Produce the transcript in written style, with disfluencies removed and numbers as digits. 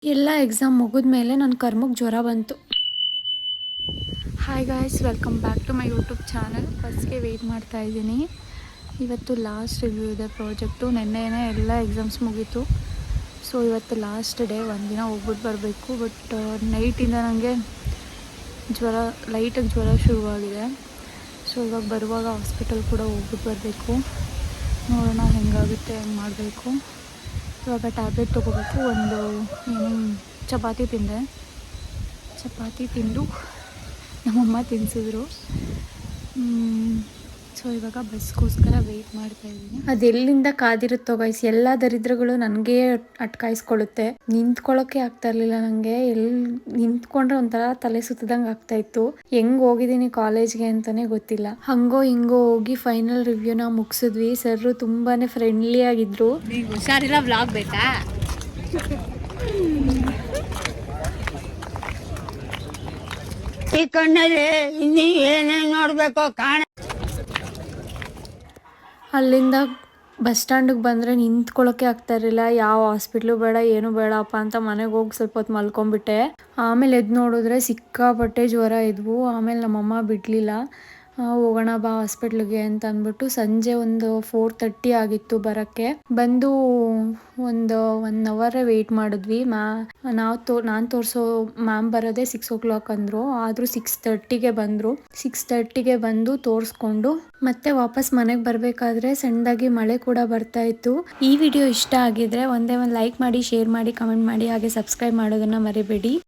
ಎಲ್ಲ ಎಕ್ಸಾಮ್ ಮುಗಿದ್ಮೇಲೆ ನನ್ನ ಕರ್ಮಕ್ಕೆ ಜ್ವರ ಬಂತು. Hi guys, welcome back to my YouTube channel. ಬಸ್ಗೆ ವೆಯ್ಟ್ ಮಾಡ್ತಾ ಇದ್ದೀನಿ. ಇವತ್ತು ಲಾಸ್ಟ್ ರಿವ್ಯೂ ಇದೆ ಪ್ರಾಜೆಕ್ಟು. ನೆನ್ನೆನೇ ಎಲ್ಲ ಎಕ್ಸಾಮ್ಸ್ ಮುಗೀತು. ಸೊ ಇವತ್ತು ಲಾಸ್ಟ್ ಡೇ, ಒಂದಿನ ಹೋಗ್ಬಿಟ್ಟು ಬರಬೇಕು. ಬಟ್ ನೈಟಿಂದ ನನಗೆ ಲೈಟಾಗಿ ಜ್ವರ ಶುರುವಾಗಿದೆ. ಸೊ ಇವಾಗ ಬರುವಾಗ ಹಾಸ್ಪಿಟಲ್ ಕೂಡ ಹೋಗ್ಬಿಟ್ಟು ಬರಬೇಕು. ನೋಡೋಣ ಹೆಂಗಾಗುತ್ತೆ, ಹೆಂಗೆ ಮಾಡಬೇಕು. ಇವಾಗ ಟ್ಯಾಬ್ಲೆಟ್ ತೊಗೋಬೇಕು. ಚಪಾತಿ ತಿಂದು ನಮ್ಮಮ್ಮ ತಿನ್ನಿಸಿದ್ರು. ಸೊ ಇವಾಗ ಬಸ್ಗೋಸ್ಕರ ವೆಯ್ಟ್ ಮಾಡ್ತಾ ಇದ್ದೀನಿ. ಅದೆಲ್ಲಿಂದ ಕಾದಿರುತ್ತೋ ಗೈಸ್, ಎಲ್ಲ ದರಿದ್ರಗಳು ನನಗೆ ಅಟ್ಕಾಯಿಸ್ಕೊಳ್ಳುತ್ತೆ. ನಿಂತ್ಕೊಳ್ಳೋಕೆ ಆಗ್ತಾ ಇರಲಿಲ್ಲ ನನಗೆ. ಎಲ್ಲಿ ನಿಂತ್ಕೊಂಡ್ರೆ ಒಂಥರ ತಲೆ ಸುತ್ತದಂಗೆ ಆಗ್ತಾ ಇತ್ತು. ಹೆಂಗೆ ಹೋಗಿದ್ದೀನಿ ಕಾಲೇಜ್ಗೆ ಅಂತಲೇ ಗೊತ್ತಿಲ್ಲ. ಹಂಗೋ ಹಿಂಗೋ ಹೋಗಿ ಫೈನಲ್ ರಿವ್ಯೂನ ಮುಗಿಸಿದ್ವಿ. ಸರ್ ತುಂಬಾ ಫ್ರೆಂಡ್ಲಿ ಆಗಿದ್ರು. ಹುಷಾರಿಲ್ಲ, ವ್ಲಾಗ್ ಬೇಕಾ? ಈ ಕಣ್ಣಲ್ಲಿ ಇನ್ನೀ ಏನೇನು ನೋಡಬೇಕು ಕಾಣ. ಅಲ್ಲಿಂದ ಬಸ್ ಸ್ಟ್ಯಾಂಡಿಗೆ ಬಂದರೆ ನಿಂತ್ಕೊಳ್ಳೋಕೆ ಆಗ್ತಾ ಇರಲಿಲ್ಲ. ಯಾವ ಹಾಸ್ಪಿಟ್ಲು ಬೇಡ, ಏನು ಬೇಡಪ್ಪ ಅಂತ ಮನೆಗೆ ಹೋಗಿ ಸ್ವಲ್ಪ ಹೊತ್ತು ಮಲ್ಕೊಂಡ್ಬಿಟ್ಟೆ. ಆಮೇಲೆ ಎದ್ದು ನೋಡಿದ್ರೆ ಸಿಕ್ಕಾಪಟ್ಟೆ ಜ್ವರ ಇದ್ವು. ಆಮೇಲೆ ನಮ್ಮಮ್ಮ ಬಿಡಲಿಲ್ಲ. ಹೋಗೋಣ ಬಾ ಹಾಸ್ಪಿಟ್ಲಿಗೆ ಅಂತ ಅಂದ್ಬಿಟ್ಟು ಸಂಜೆ ಒಂದು 4:30 ಆಗಿತ್ತು ಬರೋಕ್ಕೆ. ಬಂದು ಒಂದು 1 ಅವರೇ ವೆಯ್ಟ್ ಮಾಡಿದ್ವಿ. ನಾನು ತೋರಿಸೋ ಮ್ಯಾಮ್ ಬರೋದೇ 6 o'clock ಅಂದರು. ಆದರೂ 6:30ಗೆ ಬಂದರು. 6:30ಗೆ ಬಂದು ತೋರಿಸ್ಕೊಂಡು ಮತ್ತೆ ವಾಪಸ್ ಮನೆಗೆ ಬರಬೇಕಾದ್ರೆ ಸಣ್ಣದಾಗಿ ಮಳೆ ಕೂಡ ಬರ್ತಾ ಇತ್ತು. ಈ ವಿಡಿಯೋ ಇಷ್ಟ ಆಗಿದ್ರೆ ಒಂದೇ ಒಂದು ಲೈಕ್ ಮಾಡಿ, ಶೇರ್ ಮಾಡಿ, ಕಮೆಂಟ್ ಮಾಡಿ, ಹಾಗೆ ಸಬ್ಸ್ಕ್ರೈಬ್ ಮಾಡೋದನ್ನು ಮರಿಬೇಡಿ.